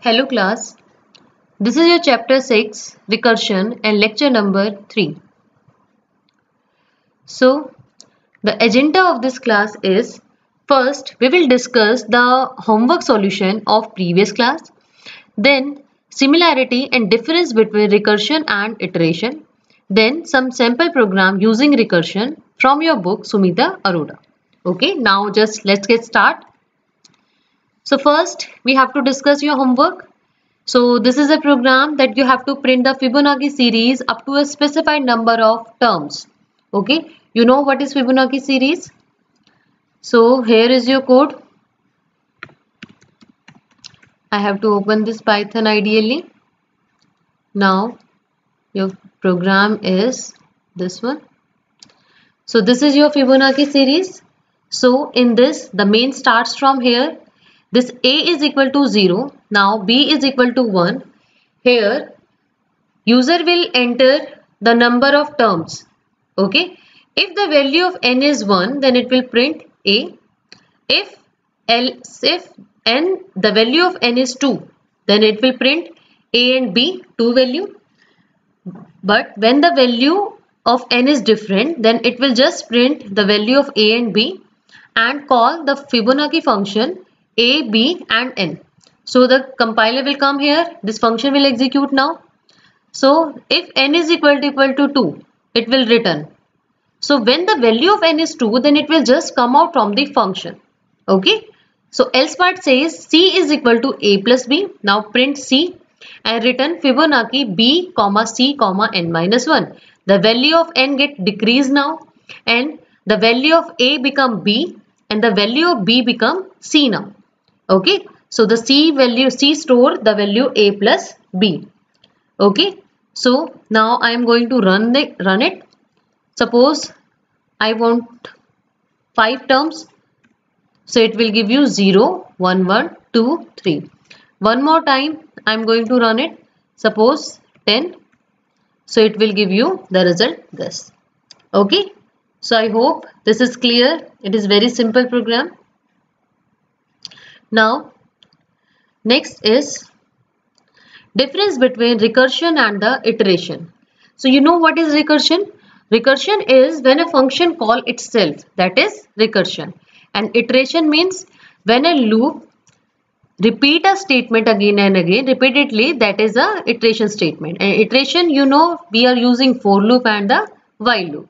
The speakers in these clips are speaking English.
Hello class, this is your chapter 6 recursion and lecture number 3. So the agenda of this class is, first we will discuss the homework solution of previous class, then similarity and difference between recursion and iteration, then some sample program using recursion from your book Sumita Arora. Okay, now just let's get started. So first we have to discuss your homework. So this is a program that you have to print the Fibonacci series up to a specified number of terms. Okay, you know what is Fibonacci series? So here is your code. I have to open this Python ideally. Now your program is this one. So this is your Fibonacci series. So in this, the main starts from here. This A is equal to 0. Now B is equal to 1. Here user will enter the number of terms. Okay. If the value of n is 1, then it will print A. If n the value of n is 2, then it will print A and B, 2 value. But when the value of n is different, then it will just print the value of A and B and call the Fibonacci function A, B and n. So the compiler will come here. This function will execute now. So if n is equal to 2, it will return. So when the value of n is 2, then it will just come out from the function. Okay. So else part says C is equal to A plus B. Now print C and return Fibonacci B, C, n minus 1. The value of n get decreased now and the value of A become B and the value of B become C now. Okay. So the C store the value A plus B. Okay. So now I am going to run it. Suppose I want 5 terms. So it will give you 0, 1, 1, 2, 3. One more time I am going to run it. Suppose 10. So it will give you the result this. Okay. So I hope this is clear. It is very simple program. Now next is difference between recursion and the iteration. So you know what is recursion? Recursion is when a function call itself, that is recursion. And iteration means when a loop repeat a statement again and again repeatedly, that is a iteration statement. And iteration, you know, we are using for loop and the while loop.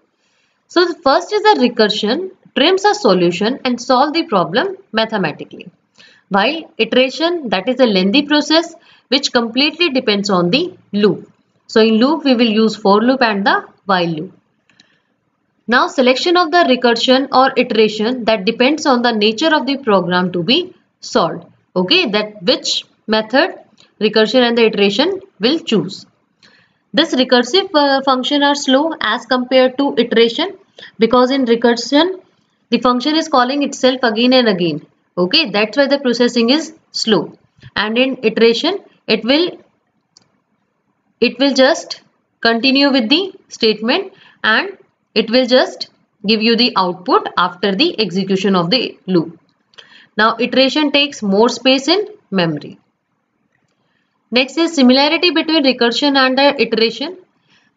So the first is a recursion, trims a solution and solve the problem mathematically. While iteration, that is a lengthy process which completely depends on the loop. So in loop we will use for loop and the while loop. Now selection of the recursion or iteration that depends on the nature of the program to be solved. Okay, that which method recursion and the iteration will choose. This recursive function are slow as compared to iteration because in recursion the function is calling itself again and again. Okay, that's why the processing is slow. And in iteration it will just continue with the statement and it will just give you the output after the execution of the loop. Now iteration takes more space in memory. Next is similarity between recursion and the iteration.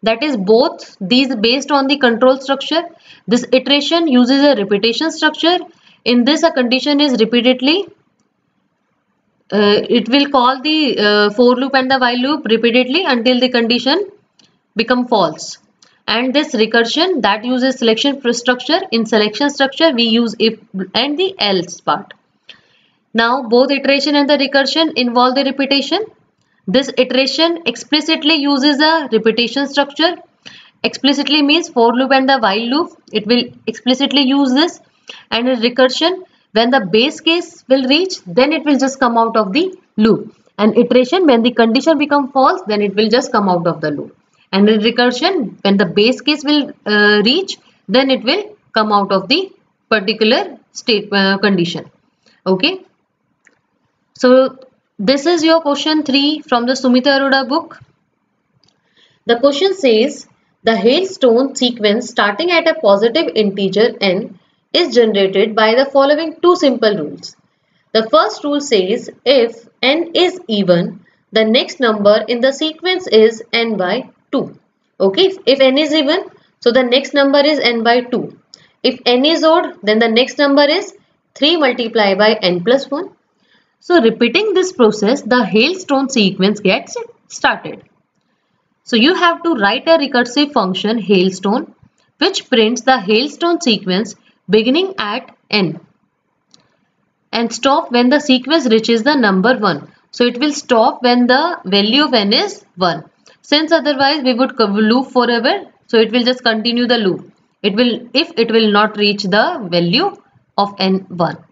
That is both these based on the control structure. This iteration uses a repetition structure. In this a condition is repeatedly. It will call the for loop and the while loop repeatedly until the condition become false. And this recursion that uses selection structure. In selection structure we use if and the else part. Now both iteration and the recursion involve the repetition. This iteration explicitly uses a repetition structure. Explicitly means for loop and the while loop. It will explicitly use this. And in recursion, when the base case will reach, then it will just come out of the loop. And iteration, when the condition become false, then it will just come out of the loop. And in recursion, when the base case will reach, then it will come out of the particular state condition. Okay. So this is your question 3 from the Sumita Arora book. The question says the hailstone sequence starting at a positive integer n is generated by the following two simple rules. The first rule says if n is even, the next number in the sequence is n by 2. Okay, if n is even, so the next number is n by 2. If n is odd, then the next number is 3 multiplied by n plus 1. So repeating this process, the hailstone sequence gets started. So you have to write a recursive function hailstone which prints the hailstone sequence beginning at n and stop when the sequence reaches the number 1. So it will stop when the value of n is 1. Since otherwise we would loop forever, so it will just continue the loop. It will, if it will not reach the value of n1.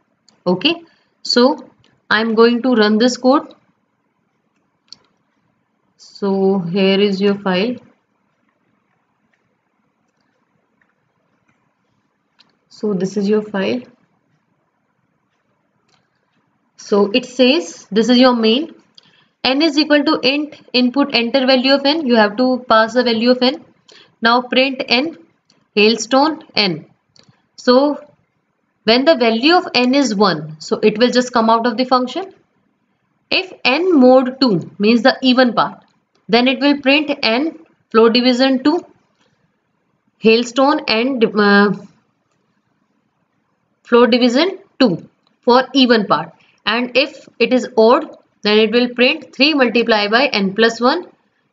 Okay, so I'm going to run this code. So here is your file. So this is your file. So it says this is your main. N is equal to int input enter value of n. You have to pass the value of n. Now print n hailstone n. So when the value of n is 1, so it will just come out of the function. If n mod 2 means the even part, then it will print n floor division 2 hailstone and floor division 2 for even part. And if it is odd, then it will print 3 multiplied by n plus 1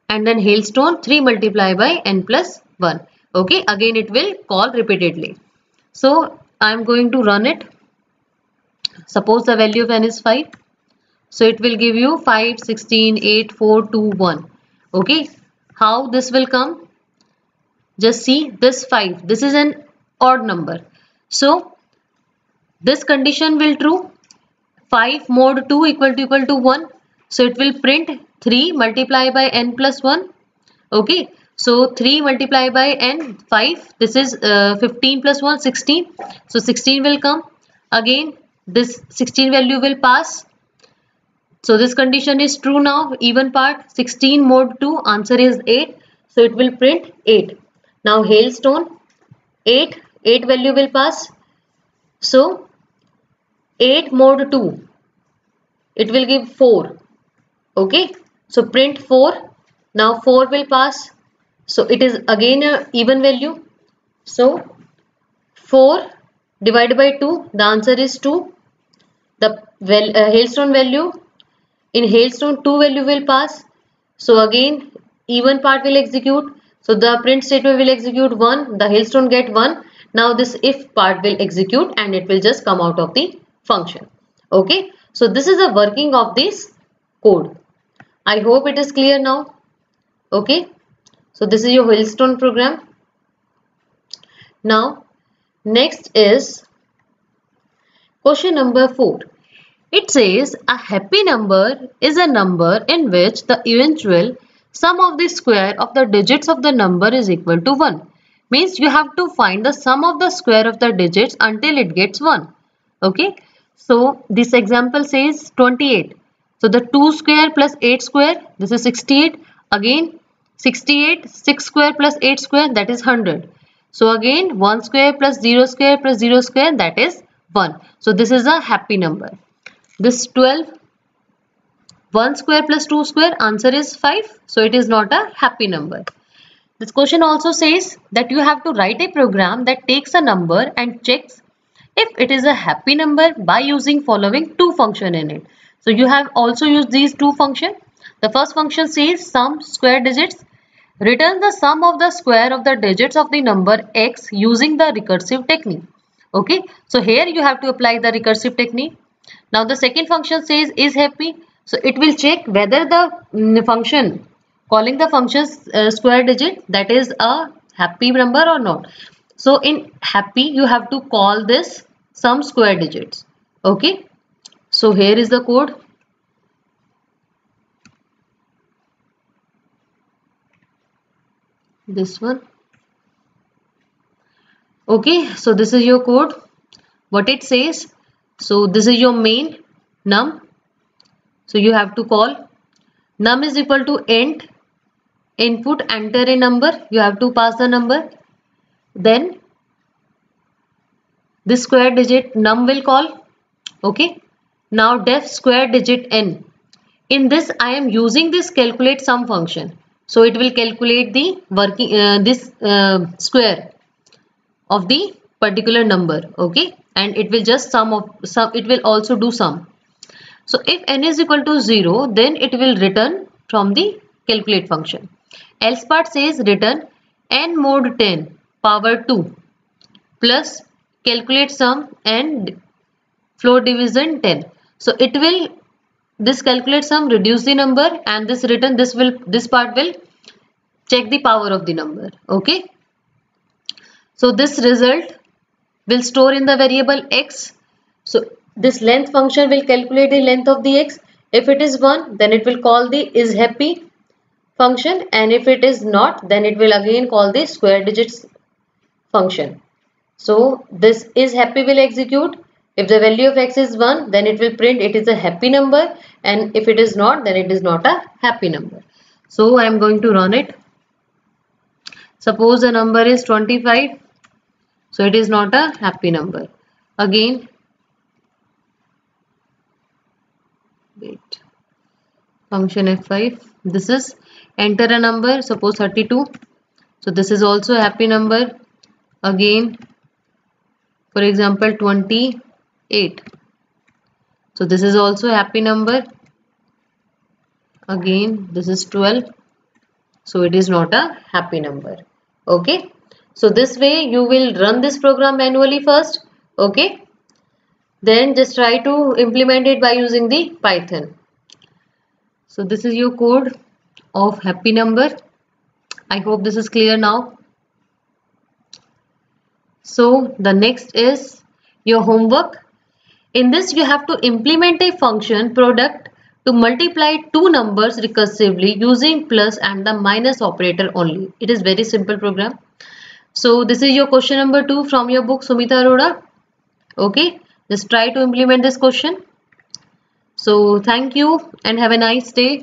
and then hailstone 3 multiplied by n plus 1. Okay, again it will call repeatedly. So I am going to run it. Suppose the value of n is 5. So it will give you 5, 16, 8, 4, 2, 1. Okay, how this will come? Just see this 5. This is an odd number. So this condition will true. 5 mod 2 equal to 1. So it will print 3 multiplied by n plus 1. Okay. So 3 multiplied by n 5. This is 15 plus 1 16. So 16 will come. Again this 16 value will pass. So this condition is true now. Even part 16 mod 2 answer is 8. So it will print 8. Now hailstone 8 value will pass. So 8 mod 2 it will give 4. Okay, so print 4. Now 4 will pass. So it is again a even value. So 4 divided by 2, the answer is 2. The hailstone value, in hailstone 2 value will pass. So again even part will execute. So the print statement will execute 1. The hailstone get 1. Now this if part will execute and it will just come out of the function. Okay, so this is the working of this code. I hope it is clear now. Okay, so this is your hailstone program. Now next is question number 4. It says a happy number is a number in which the eventual sum of the square of the digits of the number is equal to 1. Means you have to find the sum of the square of the digits until it gets 1. Okay, so this example says 28. So the 2 square plus 8 square, this is 68. Again 68, 6 square plus 8 square, that is 100. So again 1 square plus 0 square plus 0 square, that is 1. So this is a happy number. This 12, 1 square plus 2 square, answer is 5. So it is not a happy number. This question also says that you have to write a program that takes a number and checks if it is a happy number by using following two functions in it. So you have also used these two functions. The first function says sum square digits. Return the sum of the square of the digits of the number x using the recursive technique. Okay, so here you have to apply the recursive technique. Now the second function says is happy. So it will check whether the function calling the function square digit, that is a happy number or not. So in happy you have to call this sum square digits. Okay, so here is the code. This one. Okay, so this is your code. What it says, so this is your main num. So you have to call num is equal to int input enter a number. You have to pass the number. Then this square digit num will call. Okay, Now def square digit n. In this I am using this calculate sum function. So it will calculate the working this square of the particular number, okay, and it will just it will also do sum. So if n is equal to 0, then it will return from the calculate function. Else part says return n mod 10 power 2 plus calculate sum and floor division 10. So it will this calculate sum reduce the number, and this return this part will check the power of the number, okay. So this result will store in the variable x. So this length function will calculate the length of the x. If it is 1, then it will call the is happy function, and if it is not, then it will again call the square digits function. So this is happy will execute. If the value of x is 1, then it will print it is a happy number, and if it is not, then it is not a happy number. So I am going to run it. Suppose the number is 25. So it is not a happy number. Again, wait, function f5. This is enter a number, suppose 32. So this is also a happy number. Again, for example, 28. So this is also a happy number. Again, this is 12. So it is not a happy number. Okay. So this way you will run this program manually first. Okay. Then just try to implement it by using the Python. So this is your code of happy number. I hope this is clear now. So the next is your homework. In this you have to implement a function product to multiply two numbers recursively using plus and the minus operator only. It is very simple program. So this is your question number 2 from your book Sumita Arora. Okay, just try to implement this question. So thank you and have a nice day.